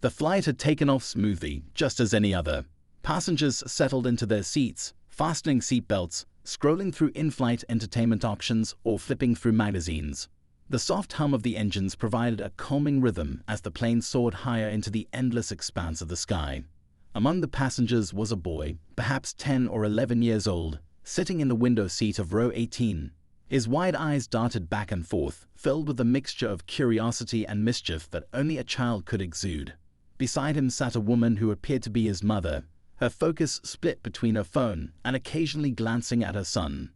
The flight had taken off smoothly, just as any other. Passengers settled into their seats, fastening seatbelts, scrolling through in-flight entertainment options, or flipping through magazines. The soft hum of the engines provided a calming rhythm as the plane soared higher into the endless expanse of the sky. Among the passengers was a boy, perhaps 10 or 11 years old, sitting in the window seat of row 18. His wide eyes darted back and forth, filled with a mixture of curiosity and mischief that only a child could exude. Beside him sat a woman who appeared to be his mother, her focus split between her phone and occasionally glancing at her son.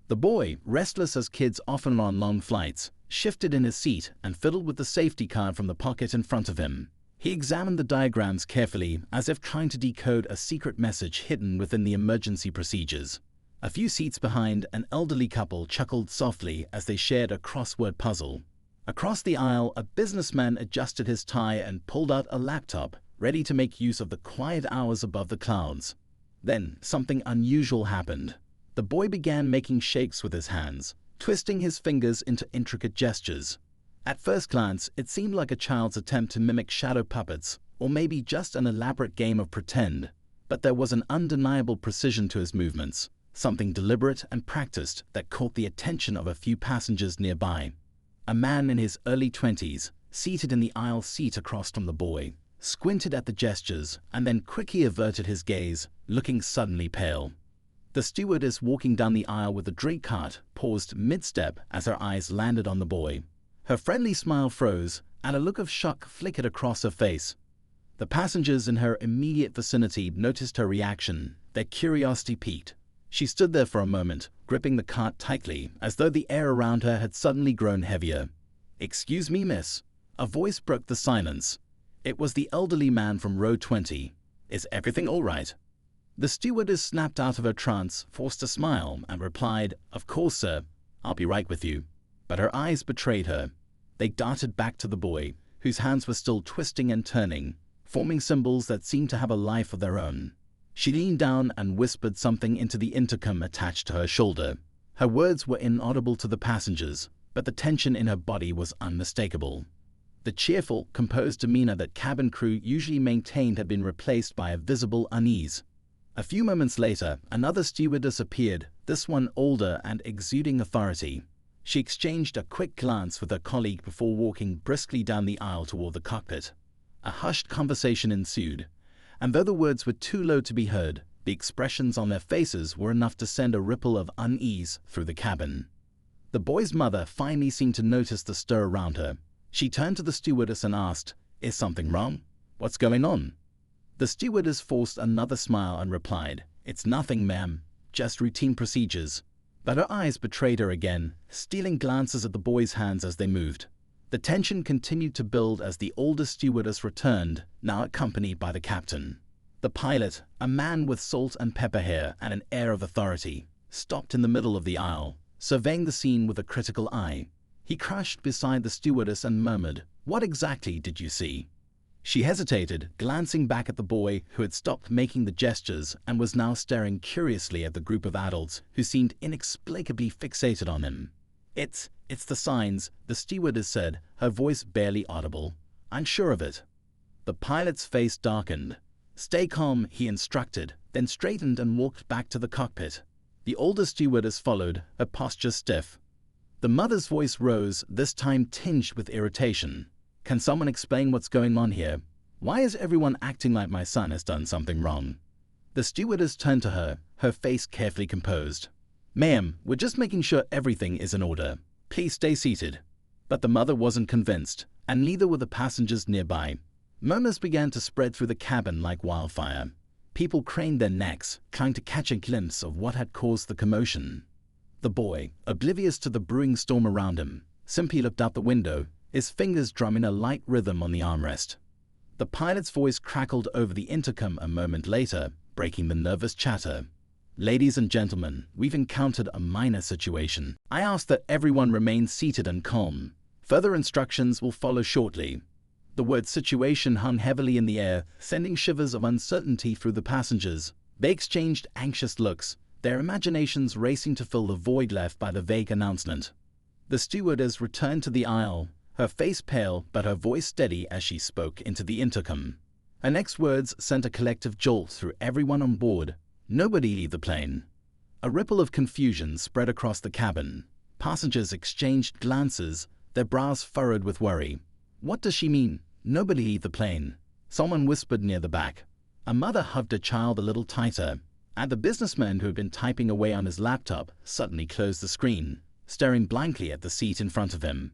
The boy, restless as kids often on long flights, shifted in his seat and fiddled with the safety card from the pocket in front of him. He examined the diagrams carefully, as if trying to decode a secret message hidden within the emergency procedures. A few seats behind, an elderly couple chuckled softly as they shared a crossword puzzle. Across the aisle, a businessman adjusted his tie and pulled out a laptop, ready to make use of the quiet hours above the clouds. Then, something unusual happened. The boy began making shakes with his hands, twisting his fingers into intricate gestures. At first glance, it seemed like a child's attempt to mimic shadow puppets, or maybe just an elaborate game of pretend. But there was an undeniable precision to his movements, something deliberate and practiced that caught the attention of a few passengers nearby. A man in his early 20s, seated in the aisle seat across from the boy, squinted at the gestures and then quickly averted his gaze, looking suddenly pale. The stewardess walking down the aisle with the drink cart paused mid-step as her eyes landed on the boy. Her friendly smile froze, and a look of shock flickered across her face. The passengers in her immediate vicinity noticed her reaction, their curiosity piqued. She stood there for a moment, gripping the cart tightly, as though the air around her had suddenly grown heavier. "Excuse me, miss." A voice broke the silence. It was the elderly man from row 20. "Is everything all right?" The stewardess snapped out of her trance, forced a smile, and replied, "Of course, sir. I'll be right with you." But her eyes betrayed her. They darted back to the boy, whose hands were still twisting and turning, forming symbols that seemed to have a life of their own. She leaned down and whispered something into the intercom attached to her shoulder. Her words were inaudible to the passengers, but the tension in her body was unmistakable. The cheerful, composed demeanor that cabin crew usually maintained had been replaced by a visible unease. A few moments later, another stewardess appeared, this one older and exuding authority. She exchanged a quick glance with her colleague before walking briskly down the aisle toward the cockpit. A hushed conversation ensued, and though the words were too low to be heard, the expressions on their faces were enough to send a ripple of unease through the cabin. The boy's mother finally seemed to notice the stir around her. She turned to the stewardess and asked, "Is something wrong? What's going on?" The stewardess forced another smile and replied, "It's nothing, ma'am, just routine procedures." But her eyes betrayed her again, stealing glances at the boy's hands as they moved. The tension continued to build as the older stewardess returned, now accompanied by the captain. The pilot, a man with salt and pepper hair and an air of authority, stopped in the middle of the aisle, surveying the scene with a critical eye. He crouched beside the stewardess and murmured, "What exactly did you see?" She hesitated, glancing back at the boy who had stopped making the gestures and was now staring curiously at the group of adults who seemed inexplicably fixated on him. It's the signs," the stewardess said, her voice barely audible. "I'm sure of it." The pilot's face darkened. "Stay calm," he instructed, then straightened and walked back to the cockpit. The older stewardess followed, her posture stiff. The mother's voice rose, this time tinged with irritation. "Can someone explain what's going on here? Why is everyone acting like my son has done something wrong?" The stewardess turned to her, her face carefully composed. "Ma'am, we're just making sure everything is in order. Please stay seated." But the mother wasn't convinced, and neither were the passengers nearby. Murmurs began to spread through the cabin like wildfire. People craned their necks, trying to catch a glimpse of what had caused the commotion. The boy, oblivious to the brewing storm around him, simply looked out the window, his fingers drumming a light rhythm on the armrest. The pilot's voice crackled over the intercom a moment later, breaking the nervous chatter. "Ladies and gentlemen, we've encountered a minor situation. I ask that everyone remain seated and calm. Further instructions will follow shortly." The word situation hung heavily in the air, sending shivers of uncertainty through the passengers. They exchanged anxious looks, their imaginations racing to fill the void left by the vague announcement. The stewardess returned to the aisle, her face pale but her voice steady as she spoke into the intercom. Her next words sent a collective jolt through everyone on board. Nobody leave the plane. A ripple of confusion spread across the cabin. Passengers exchanged glances, their brows furrowed with worry. What does she mean? Nobody leave the plane. Someone whispered near the back. A mother hugged a child a little tighter, and the businessman who had been typing away on his laptop suddenly closed the screen, staring blankly at the seat in front of him.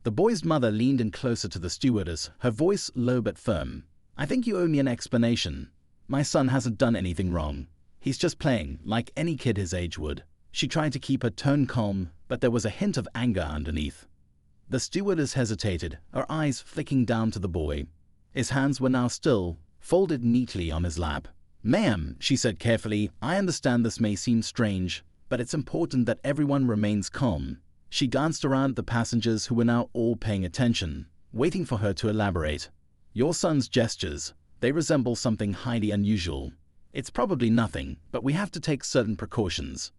The boy's mother leaned in closer to the stewardess, her voice low but firm. I think you owe me an explanation. My son hasn't done anything wrong. He's just playing, like any kid his age would. She tried to keep her tone calm, but there was a hint of anger underneath. The stewardess hesitated, her eyes flicking down to the boy. His hands were now still, folded neatly on his lap. Ma'am, she said carefully, I understand this may seem strange, but it's important that everyone remains calm. She glanced around at the passengers who were now all paying attention, waiting for her to elaborate. Your son's gestures, they resemble something highly unusual. It's probably nothing, but we have to take certain precautions.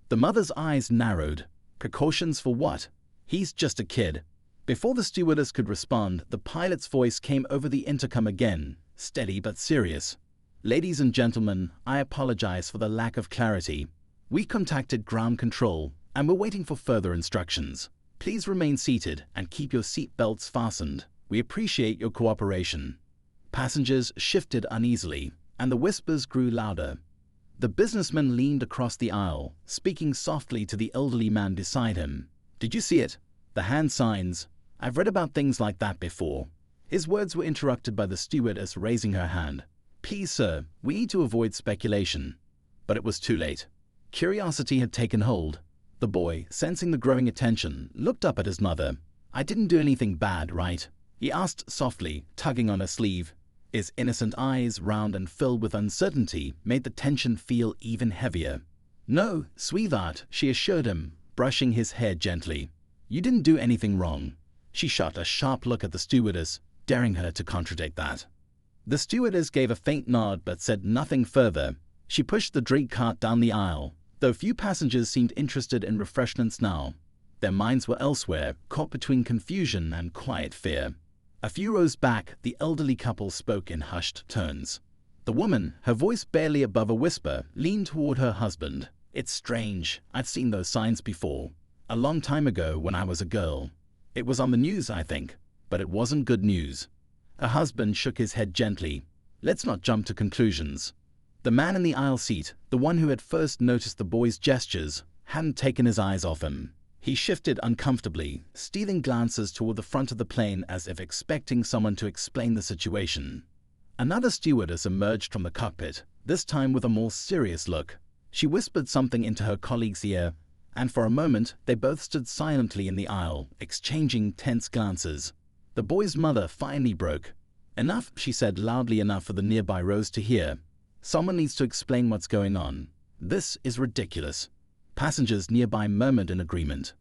The mother's eyes narrowed. Precautions for what? He's just a kid. Before the stewardess could respond, the pilot's voice came over the intercom again, steady but serious. Ladies and gentlemen, I apologize for the lack of clarity. We contacted ground control, and we're waiting for further instructions. Please remain seated and keep your seat belts fastened. We appreciate your cooperation. Passengers shifted uneasily, and the whispers grew louder. The businessman leaned across the aisle, speaking softly to the elderly man beside him. Did you see it? The hand signs. I've read about things like that before. His words were interrupted by the stewardess raising her hand. Please, sir, we need to avoid speculation. But it was too late. Curiosity had taken hold. The boy, sensing the growing attention, looked up at his mother. I didn't do anything bad, right? He asked softly, tugging on her sleeve. His innocent eyes, round and filled with uncertainty, made the tension feel even heavier. No, sweetheart, she assured him, brushing his hair gently. You didn't do anything wrong. She shot a sharp look at the stewardess, daring her to contradict that. The stewardess gave a faint nod but said nothing further. She pushed the drink cart down the aisle, though few passengers seemed interested in refreshments now. Their minds were elsewhere, caught between confusion and quiet fear. A few rows back, the elderly couple spoke in hushed tones. The woman, her voice barely above a whisper, leaned toward her husband. It's strange. I've seen those signs before. A long time ago when I was a girl. It was on the news, I think, but it wasn't good news. Her husband shook his head gently. Let's not jump to conclusions. The man in the aisle seat, the one who had first noticed the boy's gestures, hadn't taken his eyes off him. He shifted uncomfortably, stealing glances toward the front of the plane as if expecting someone to explain the situation. Another stewardess emerged from the cockpit, this time with a more serious look. She whispered something into her colleague's ear, and for a moment they both stood silently in the aisle, exchanging tense glances. The boy's mother finally broke. Enough, she said loudly enough for the nearby rows to hear. Someone needs to explain what's going on. This is ridiculous. Passengers nearby murmured in agreement.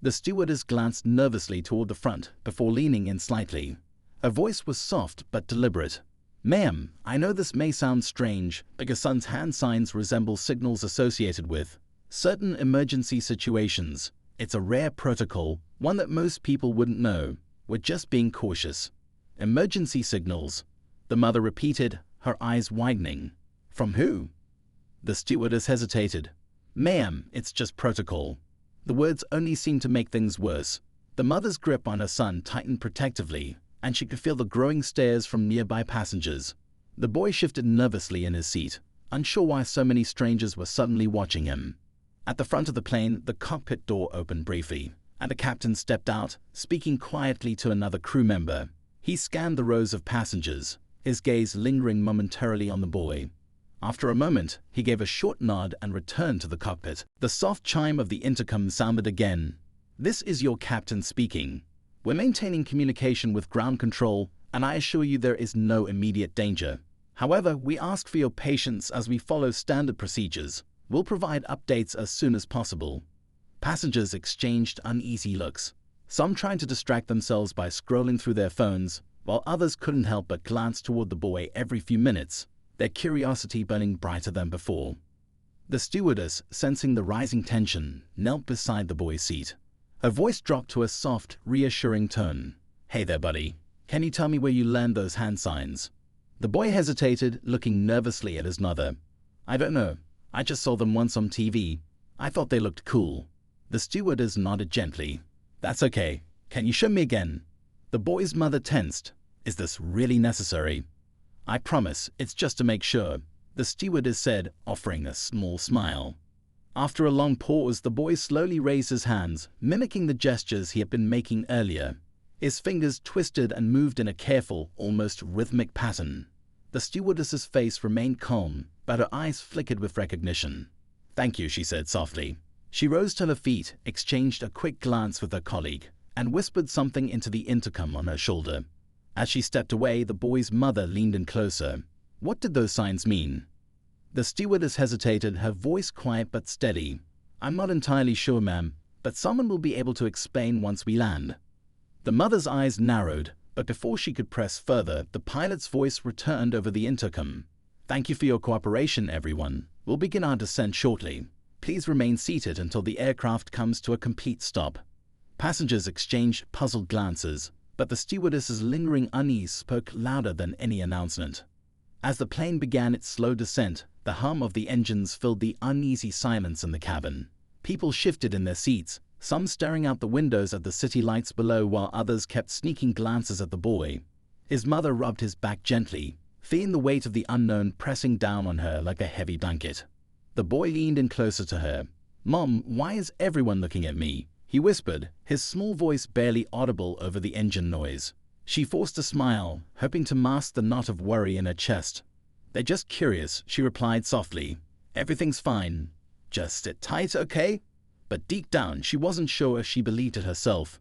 The stewardess glanced nervously toward the front before leaning in slightly. Her voice was soft but deliberate. Ma'am, I know this may sound strange, but your son's hand signs resemble signals associated with certain emergency situations. It's a rare protocol, one that most people wouldn't know. We're just being cautious. Emergency signals, the mother repeated, her eyes widening. From who? The stewardess hesitated. Ma'am, it's just protocol. The words only seemed to make things worse. The mother's grip on her son tightened protectively, and she could feel the growing stares from nearby passengers. The boy shifted nervously in his seat, unsure why so many strangers were suddenly watching him. At the front of the plane, the cockpit door opened briefly, and the captain stepped out, speaking quietly to another crew member. He scanned the rows of passengers, his gaze lingering momentarily on the boy. After a moment, he gave a short nod and returned to the cockpit. The soft chime of the intercom sounded again. This is your captain speaking. We're maintaining communication with ground control, and I assure you there is no immediate danger. However, we ask for your patience as we follow standard procedures. We'll provide updates as soon as possible. Passengers exchanged uneasy looks, some trying to distract themselves by scrolling through their phones, while others couldn't help but glance toward the boy every few minutes, their curiosity burning brighter than before. The stewardess, sensing the rising tension, knelt beside the boy's seat. Her voice dropped to a soft, reassuring tone. "Hey there, buddy. Can you tell me where you learned those hand signs?" The boy hesitated, looking nervously at his mother. "I don't know. I just saw them once on TV. I thought they looked cool." The stewardess nodded gently. "That's okay. Can you show me again?" The boy's mother tensed. "Is this really necessary?" "I promise, it's just to make sure," the stewardess said, offering a small smile. After a long pause, the boy slowly raised his hands, mimicking the gestures he had been making earlier. His fingers twisted and moved in a careful, almost rhythmic pattern. The stewardess's face remained calm, but her eyes flickered with recognition. "Thank you," she said softly. She rose to her feet, exchanged a quick glance with her colleague, and whispered something into the intercom on her shoulder. As she stepped away, the boy's mother leaned in closer. What did those signs mean? The stewardess hesitated, her voice quiet but steady. "I'm not entirely sure, ma'am, but someone will be able to explain once we land." The mother's eyes narrowed, but before she could press further, the pilot's voice returned over the intercom. "Thank you for your cooperation, everyone. We'll begin our descent shortly. Please remain seated until the aircraft comes to a complete stop." Passengers exchanged puzzled glances, but the stewardess's lingering unease spoke louder than any announcement. As the plane began its slow descent, the hum of the engines filled the uneasy silence in the cabin. People shifted in their seats, some staring out the windows at the city lights below while others kept sneaking glances at the boy. His mother rubbed his back gently, feeling the weight of the unknown pressing down on her like a heavy blanket. The boy leaned in closer to her. "Mom, why is everyone looking at me?" he whispered, his small voice barely audible over the engine noise. She forced a smile, hoping to mask the knot of worry in her chest. "They're just curious," she replied softly. "Everything's fine. Just sit tight, okay?" But deep down, she wasn't sure if she believed it herself.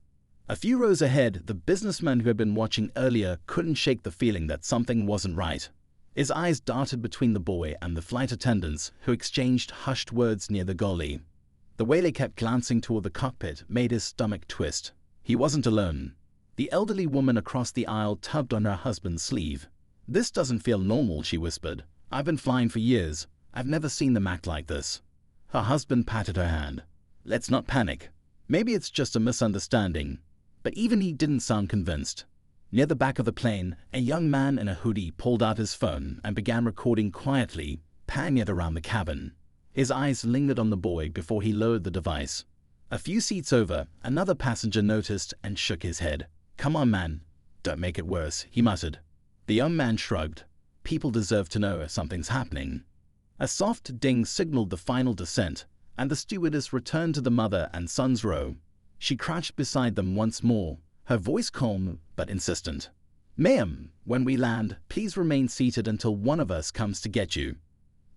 A few rows ahead, the businessman who had been watching earlier couldn't shake the feeling that something wasn't right. His eyes darted between the boy and the flight attendants, who exchanged hushed words near the galley. The way they kept glancing toward the cockpit made his stomach twist. He wasn't alone. The elderly woman across the aisle tugged on her husband's sleeve. "This doesn't feel normal," she whispered. "I've been flying for years. I've never seen them act like this." Her husband patted her hand. "Let's not panic. Maybe it's just a misunderstanding." But even he didn't sound convinced. Near the back of the plane, a young man in a hoodie pulled out his phone and began recording quietly, panning it around the cabin. His eyes lingered on the boy before he lowered the device. A few seats over, another passenger noticed and shook his head. "Come on, man. Don't make it worse," he muttered. The young man shrugged. "People deserve to know if something's happening." A soft ding signaled the final descent, and the stewardess returned to the mother and son's row. She crouched beside them once more, her voice calm but insistent. "Ma'am, when we land, please remain seated until one of us comes to get you."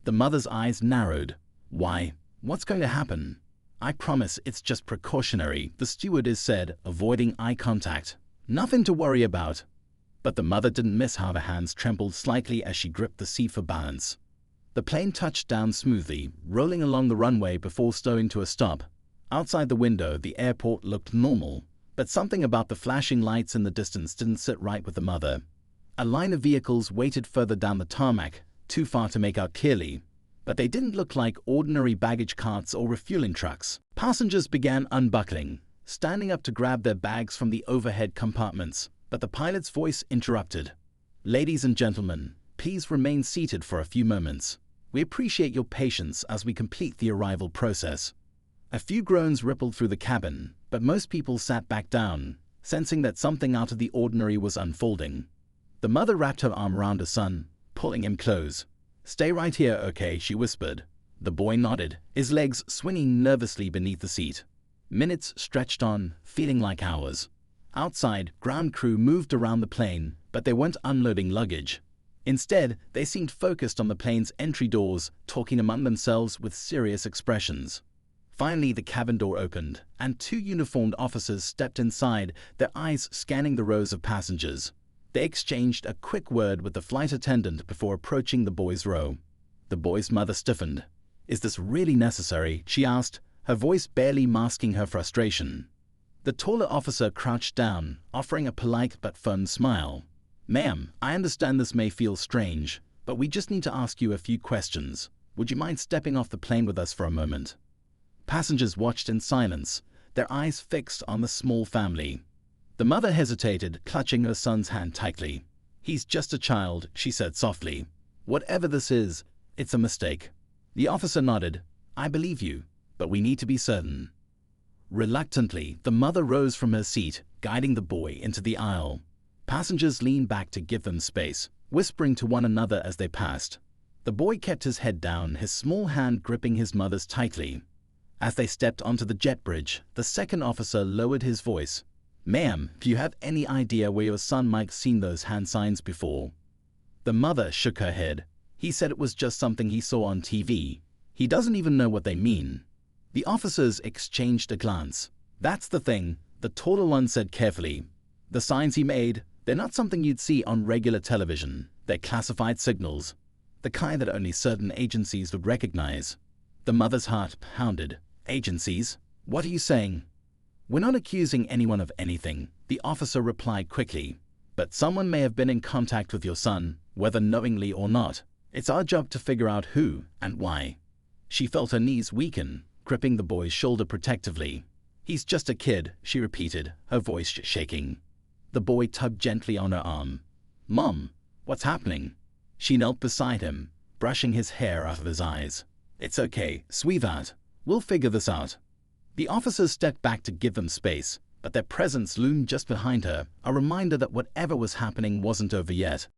The mother's eyes narrowed. "Why? What's going to happen?" "I promise it's just precautionary," the stewardess said, avoiding eye contact. "Nothing to worry about." But the mother didn't miss how her hands trembled slightly as she gripped the seat for balance. The plane touched down smoothly, rolling along the runway before slowing to a stop. Outside the window, the airport looked normal, but something about the flashing lights in the distance didn't sit right with the mother. A line of vehicles waited further down the tarmac, too far to make out clearly, but they didn't look like ordinary baggage carts or refueling trucks. Passengers began unbuckling, standing up to grab their bags from the overhead compartments, but the pilot's voice interrupted. "Ladies and gentlemen, please remain seated for a few moments. We appreciate your patience as we complete the arrival process." A few groans rippled through the cabin, but most people sat back down, sensing that something out of the ordinary was unfolding. The mother wrapped her arm around her son, pulling him close. "Stay right here, okay?" she whispered. The boy nodded, his legs swinging nervously beneath the seat. Minutes stretched on, feeling like hours. Outside, ground crew moved around the plane, but they weren't unloading luggage. Instead, they seemed focused on the plane's entry doors, talking among themselves with serious expressions. Finally, the cabin door opened, and two uniformed officers stepped inside, their eyes scanning the rows of passengers. They exchanged a quick word with the flight attendant before approaching the boy's row. The boy's mother stiffened. "Is this really necessary?" she asked, her voice barely masking her frustration. The taller officer crouched down, offering a polite but firm smile. "Ma'am, I understand this may feel strange, but we just need to ask you a few questions. Would you mind stepping off the plane with us for a moment?" Passengers watched in silence, their eyes fixed on the small family. The mother hesitated, clutching her son's hand tightly. "He's just a child," she said softly. "Whatever this is, it's a mistake." The officer nodded. "I believe you, but we need to be certain." Reluctantly, the mother rose from her seat, guiding the boy into the aisle. Passengers leaned back to give them space, whispering to one another as they passed. The boy kept his head down, his small hand gripping his mother's tightly. As they stepped onto the jet bridge, the second officer lowered his voice. "Ma'am, do you have any idea where your son might have seen those hand signs before?" The mother shook her head. "He said it was just something he saw on TV. He doesn't even know what they mean." The officers exchanged a glance. "That's the thing," the taller one said carefully. "The signs he made, they're not something you'd see on regular television. They're classified signals, the kind that only certain agencies would recognize." The mother's heart pounded. "Agencies? What are you saying?" "We're not accusing anyone of anything," the officer replied quickly. "But someone may have been in contact with your son, whether knowingly or not. It's our job to figure out who and why." She felt her knees weaken, gripping the boy's shoulder protectively. "He's just a kid," she repeated, her voice shaking. The boy tugged gently on her arm. "Mom, what's happening?" She knelt beside him, brushing his hair out of his eyes. "It's okay, sweetheart. We'll figure this out." The officers stepped back to give them space, but their presence loomed just behind her, a reminder that whatever was happening wasn't over yet.